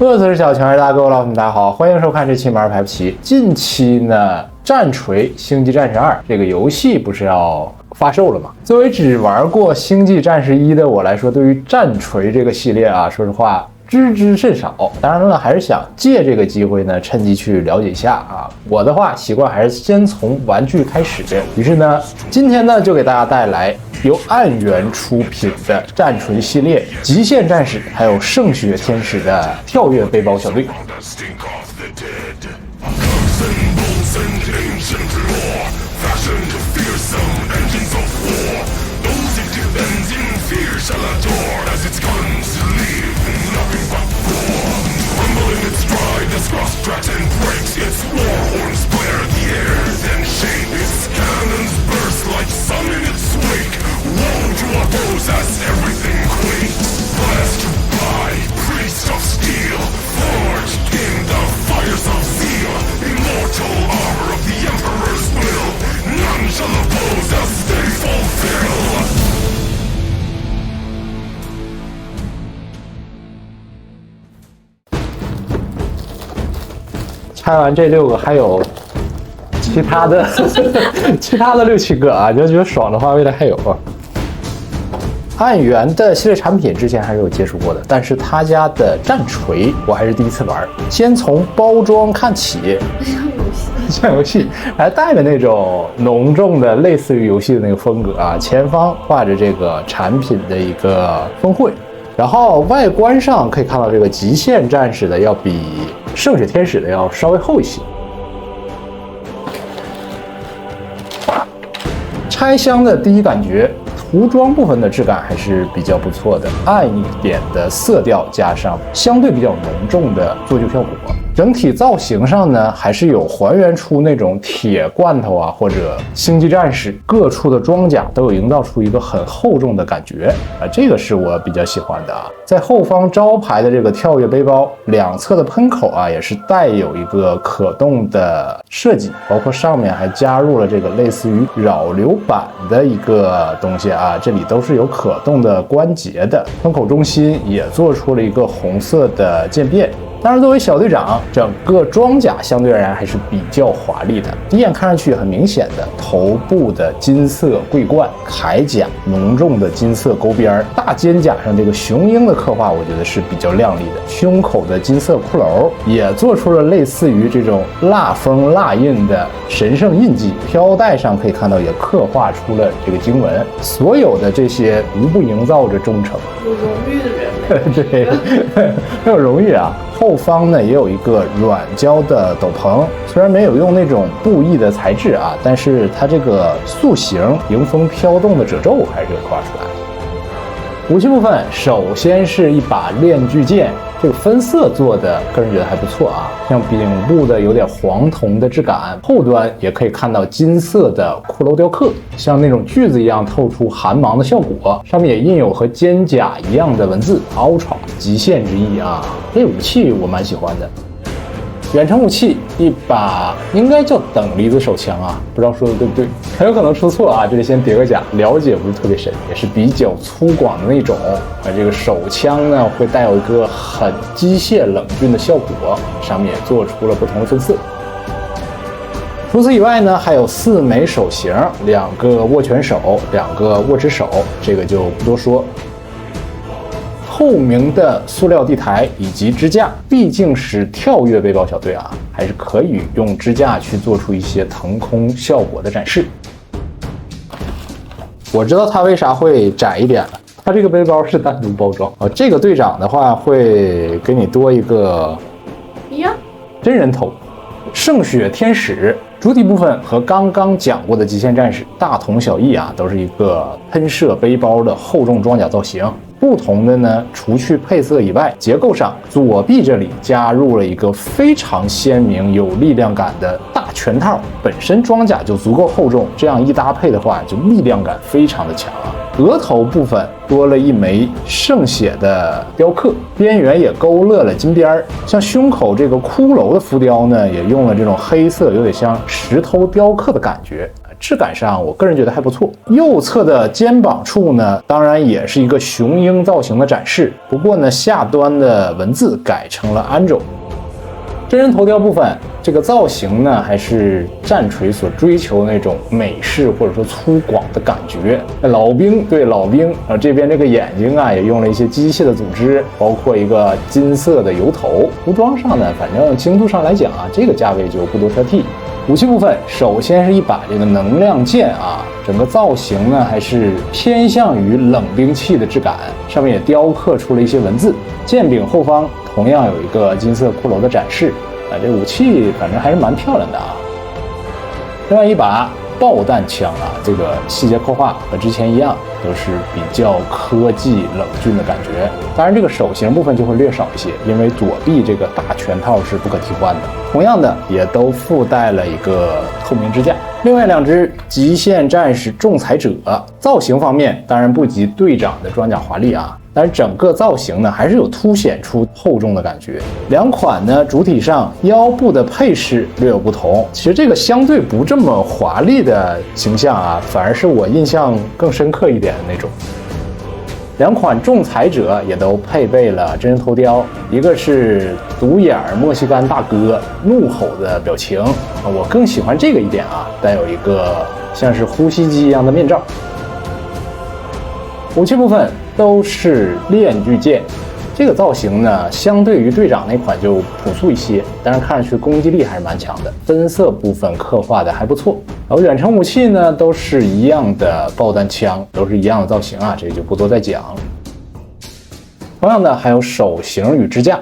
我是小强，大哥，老粉大家好，欢迎收看这期马尔牌不齐。近期呢，战锤《星际战士2》这个游戏不是要发售了吗？作为只玩过《星际战士1》的我来说，对于战锤这个系列啊，说实话知之甚少。当然了，还是想借这个机会呢，趁机去了解一下啊。我的话习惯还是先从玩具开始。于是呢，今天呢就给大家带来由暗源出品的战锤系列极限战士还有圣血天使的跳跃背包小队。拆完这6个，还有其他的其他的6、7个啊，就觉得爽的话，未来还有啊。暗源的系列产品之前还是有接触过的，但是他家的战锤我还是第一次玩。先从包装看起，像游戏，还带着那种浓重的类似于游戏的那个风格啊，前方画着这个产品的一个峰会。然后外观上可以看到，这个极限战士的要比圣血天使的要稍微厚一些。拆箱的第一感觉，涂装部分的质感还是比较不错的，暗一点的色调加上相对比较浓重的做旧效果。整体造型上呢，还是有还原出那种铁罐头啊，或者星际战士各处的装甲都有营造出一个很厚重的感觉啊，这个是我比较喜欢的啊。在后方招牌的这个跳跃背包两侧的喷口啊，也是带有一个可动的设计，包括上面还加入了这个类似于扰流板的一个东西啊，这里都是有可动的关节的。喷口中心也做出了一个红色的渐变。当然，作为小队长，整个装甲相对而言还是比较华丽的。第一眼看上去很明显的头部的金色桂冠，铠甲浓重的金色勾边，大肩甲上这个雄鹰的刻画，我觉得是比较亮丽的。胸口的金色骷髅也做出了类似于这种蜡封蜡印的神圣印记，飘带上可以看到也刻画出了这个经文。所有的这些无不营造着忠诚。有荣誉的人。对，很有荣誉啊。后方呢也有一个软胶的斗篷，虽然没有用那种布艺的材质啊，但是它这个塑形迎风飘动的褶皱还是有画出来的。武器部分，首先是一把链锯剑，这个分色做的，个人觉得还不错啊。像柄部的有点黄铜的质感，后端也可以看到金色的骷髅雕刻，像那种锯子一样透出寒芒的效果。上面也印有和肩甲一样的文字 Ultra 极限之意啊。这武器我蛮喜欢的。远程武器一把应该叫等离子手枪啊，不知道说的对不对，很有可能出错啊，这里先叠个甲，了解不是特别深，也是比较粗犷的那种。这个手枪呢会带有一个很机械冷峻的效果，上面也做出了不同的分色。除此以外呢，还有4枚手型，2个握拳手，2个握指手，这个就不多说。透明的塑料地台以及支架，毕竟是跳跃背包小队啊，还是可以用支架去做出一些腾空效果的展示。我知道它为啥会窄一点了，它这个背包是单独包装哦。这个队长的话会给你多一个真人头。圣血天使主体部分和刚刚讲过的极限战士大同小异啊，都是一个喷射背包的厚重装甲造型。不同的呢，除去配色以外，结构上左臂这里加入了一个非常鲜明、有力量感的大拳套，本身装甲就足够厚重，这样一搭配的话，就力量感非常的强啊。额头部分多了一枚圣血的雕刻，边缘也勾勒了金边儿。像胸口这个骷髅的浮雕呢，也用了这种黑色，有点像石头雕刻的感觉。质感上我个人觉得还不错。右侧的肩膀处呢，当然也是一个雄鹰造型的展示，不过呢下端的文字改成了 Angel。真人头雕部分，这个造型呢还是战锤所追求那种美式或者说粗犷的感觉。老兵，对老兵，然后这边这个眼睛啊也用了一些机械的组织，包括一个金色的油头。服装上呢，反正精度上来讲啊，这个价位就不多挑剔。武器部分，首先是一把这个能量剑啊，整个造型呢还是偏向于冷兵器的质感，上面也雕刻出了一些文字。剑柄后方同样有一个金色骷髅的展示啊，这武器反正还是蛮漂亮的啊。另外一把爆弹枪啊，这个细节刻画和之前一样，都是比较科技冷峻的感觉。当然，这个手型部分就会略少一些，因为躲避这个大拳套是不可替换的。同样的，也都附带了一个透明支架。另外两只极限战士仲裁者，造型方面当然不及队长的装甲华丽啊，但是整个造型呢还是有凸显出厚重的感觉。两款呢主体上腰部的配饰略有不同，其实这个相对不这么华丽的形象啊，反而是我印象更深刻一点的那种。两款仲裁者也都配备了真人头雕，一个是独眼墨西干大哥怒吼的表情，我更喜欢这个一点啊，带有一个像是呼吸机一样的面罩。武器部分都是链锯剑，这个造型呢，相对于队长那款就朴素一些，但是看上去攻击力还是蛮强的。分色部分刻画的还不错。然后远程武器呢，都是一样的爆弹枪，都是一样的造型啊，这就不多再讲。同样的还有手型与支架。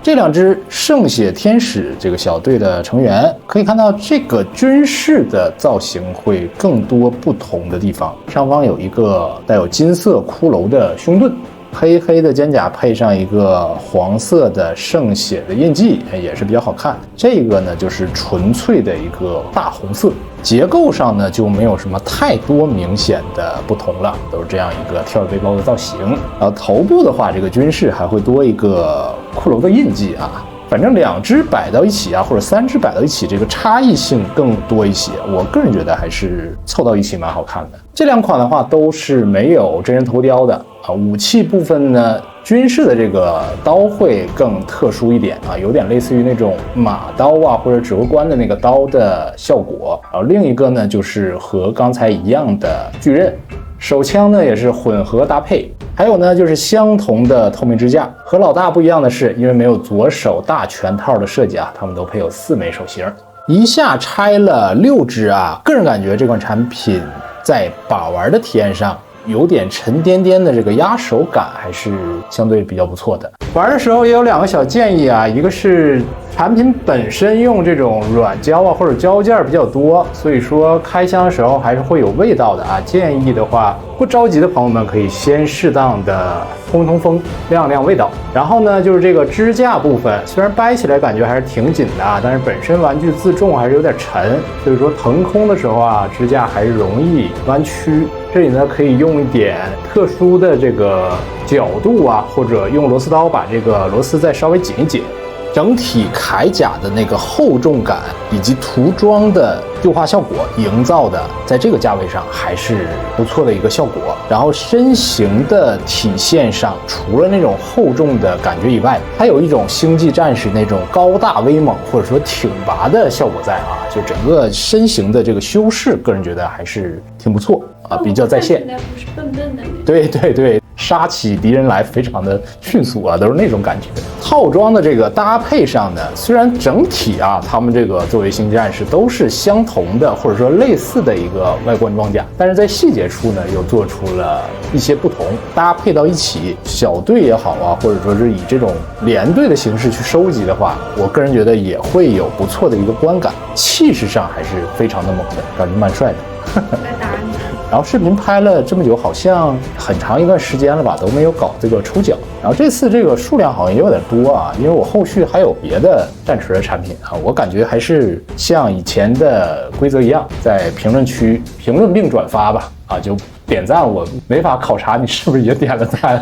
这两只圣血天使这个小队的成员，可以看到这个军事的造型会更多不同的地方。上方有一个带有金色骷髅的胸盾，黑黑的肩甲配上一个黄色的圣血的印记，也是比较好看。这个呢就是纯粹的一个大红色。结构上呢就没有什么太多明显的不同了，都是这样一个跳着背包的造型。然后头部的话，这个军士还会多一个骷髅的印记啊。反正两只摆到一起啊，或者三只摆到一起，这个差异性更多一些。我个人觉得还是凑到一起蛮好看的。这两款的话都是没有真人头雕的啊。武器部分呢，军事的这个刀会更特殊一点啊，有点类似于那种马刀啊或者指挥官的那个刀的效果。然后另一个呢就是和刚才一样的巨刃。手枪呢也是混合搭配，还有呢就是相同的透明支架。和老大不一样的是，因为没有左手大拳套的设计啊，他们都配有4枚手型。一下拆了6只啊，个人感觉这款产品在把玩的体验上有点沉甸甸的这个压手感，还是相对比较不错的。玩的时候也有2个小建议啊，一个是产品本身用这种软胶啊或者胶件比较多，所以说开箱的时候还是会有味道的啊。建议的话，不着急的朋友们可以先适当的通风，晾晾味道。然后呢，就是这个支架部分，虽然掰起来感觉还是挺紧的啊，但是本身玩具自重还是有点沉，所以说腾空的时候啊，支架还是容易弯曲。这里呢可以用一点特殊的这个角度啊，或者用螺丝刀把这个螺丝再稍微紧一紧。整体铠甲的那个厚重感以及涂装的旧化效果营造的，在这个价位上还是不错的一个效果。然后身形的体现上，除了那种厚重的感觉以外，还有一种星际战士那种高大威猛或者说挺拔的效果在啊，就整个身形的这个修饰，个人觉得还是挺不错啊，比较在线。不是笨笨的，对对对。杀起敌人来非常的迅速啊，都是那种感觉。套装的这个搭配上呢，虽然整体啊，他们这个作为星际战士都是相同的或者说类似的一个外观装甲，但是在细节处呢又做出了一些不同，搭配到一起，小队也好啊，或者说是以这种连队的形式去收集的话，我个人觉得也会有不错的一个观感，气势上还是非常的猛的，感觉蛮帅的。来打你。然后视频拍了这么久，好像很长一段时间了吧，都没有搞这个抽奖。然后这次这个数量好像也有点多啊，因为我后续还有别的战锤的产品啊，我感觉还是像以前的规则一样，在评论区评论并转发吧。啊，就点赞我没法考察你是不是也点了赞，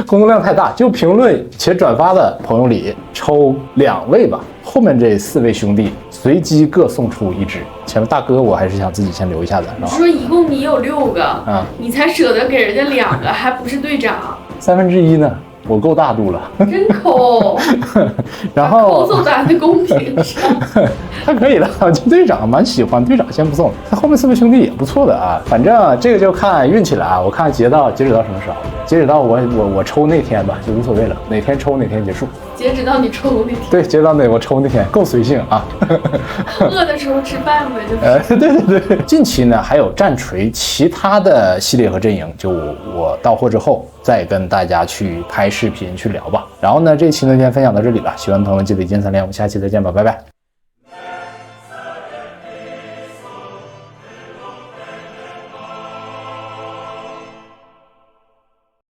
工作量太大，就评论且转发的朋友里抽2位吧，后面这4位兄弟随机各送出1只。前面大哥我还是想自己先留一下的。你说一共你有6个，你才舍得给人家2个，还不是队长1/3呢？我够大度了，真抠。然后抠送咱的公屏上，他可以的，就队长蛮喜欢，队长先不送，他后面4位兄弟也不错的啊。反正这个就看运气了啊，我看截止到什么时候？截止到我抽那天吧，就无所谓了，哪天抽哪天结束。截止到你抽那天。对，截止到我抽那天，够随性啊。饿的时候吃饭呗，就是。对。近期呢还有战锤其他的系列和阵营，就我到货之后再跟大家去拍视频去聊吧。然后呢，这期呢先分享到这里了，喜欢的朋友们记得1键3连，我们下期再见吧，拜拜。